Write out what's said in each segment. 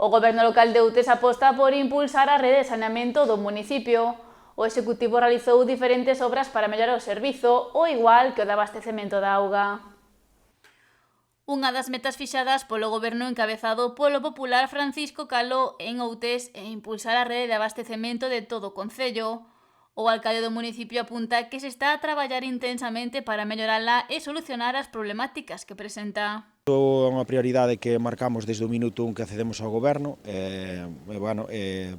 O Goberno local de Outes aposta por impulsar a rede de saneamento do municipio. O Executivo realizou diferentes obras para mellorar o servizo, o igual que o de abastecemento da auga. Unha das metas fixadas polo Goberno encabezado polo popular Francisco Caló en Outes é impulsar a rede de abastecemento de todo o concello. O alcalde do municipio apunta que se está a traballar intensamente para mellorala e solucionar as problemáticas que presenta. É unha prioridade que marcamos desde o minuto en que accedemos ao goberno.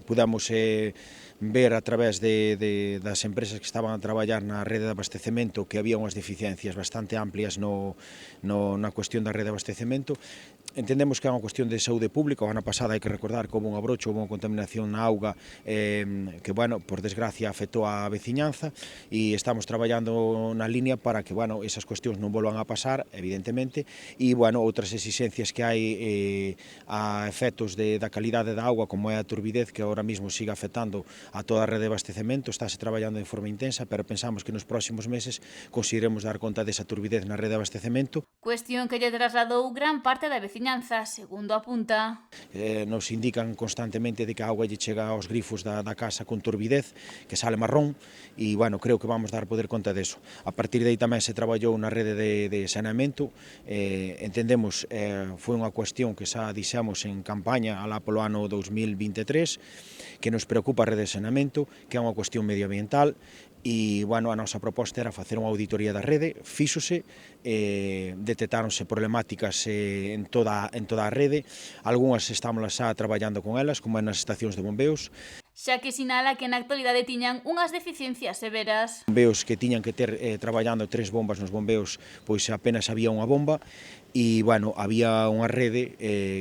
Pudemos ver a través das empresas que estaban a traballar na rede de abastecemento que había unhas deficiencias bastante amplias na cuestión da rede de abastecemento. Entendemos que é unha cuestión de saúde pública. O ano pasado hai que recordar que houve un abrocho, houve unha contaminación na auga que, por desgracia, afectou a veciñanza, e estamos traballando na línea para que, esas cuestións non volvan a pasar, evidentemente, e, outras exixencias que hai a efectos da calidade da auga, como é a turbidez, que agora mesmo sigue afectando a toda a rede de abastecemento. Estáse traballando de forma intensa, pero pensamos que nos próximos meses conseguiremos dar conta desa turbidez na rede de abastecemento. Cuestión que lle trasladou gran parte da veciñanza, segundo apunta. Nos indican constantemente de que a auga lle chega aos grifos da casa con turbidez, que sale marrón, e, creo que vamos dar poder conta deso. A partir de aí tamén se traballou na rede de saneamento. Entendemos, foi unha cuestión que xa dixemos en campaña alá polo ano 2023, que nos preocupa a rede de saneamento, que é unha cuestión medioambiental, e, a nosa proposta era facer unha auditoría da rede. Fíxose, detectáronse problemáticas en toda a rede, algunhas estamos xa traballando con elas, como é nas estacións de bombeos. Xa que sinala que na actualidade tiñan unhas deficiencias severas. Bombeos que tiñan que ter traballando 3 bombas nos bombeos, pois apenas había unha bomba, e, había unha rede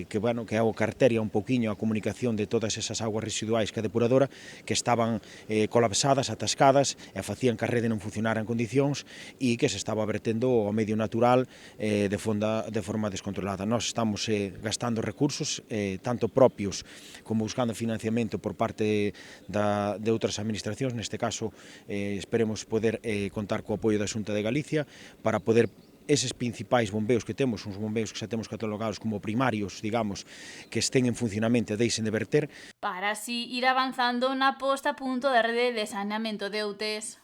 que é o que arteria un poquinho a comunicación de todas esas augas residuais que a depuradora, que estaban colapsadas, atascadas, e facían que a rede non funcionara en condicións e que se estaba vertendo ao medio natural de forma descontrolada. Nós estamos gastando recursos, tanto propios como buscando financiamento por parte de outras administracións. Neste caso, esperemos poder contar co apoio da Xunta de Galicia para poder eses principais bombeos que temos, uns bombeos que xa temos catalogados como primarios, digamos, que estén en funcionamento e deixen de verter. Para así ir avanzando na posta a punto da rede de saneamento de Outes.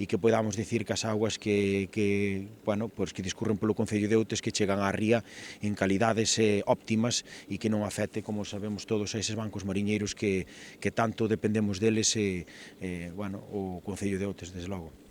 E que podamos dicir que as augas que discurren polo concello de Outes que chegan á ría en calidades óptimas e que non afecte, como sabemos todos, a eses bancos mariñeiros que tanto dependemos deles o concello de Outes, desde logo.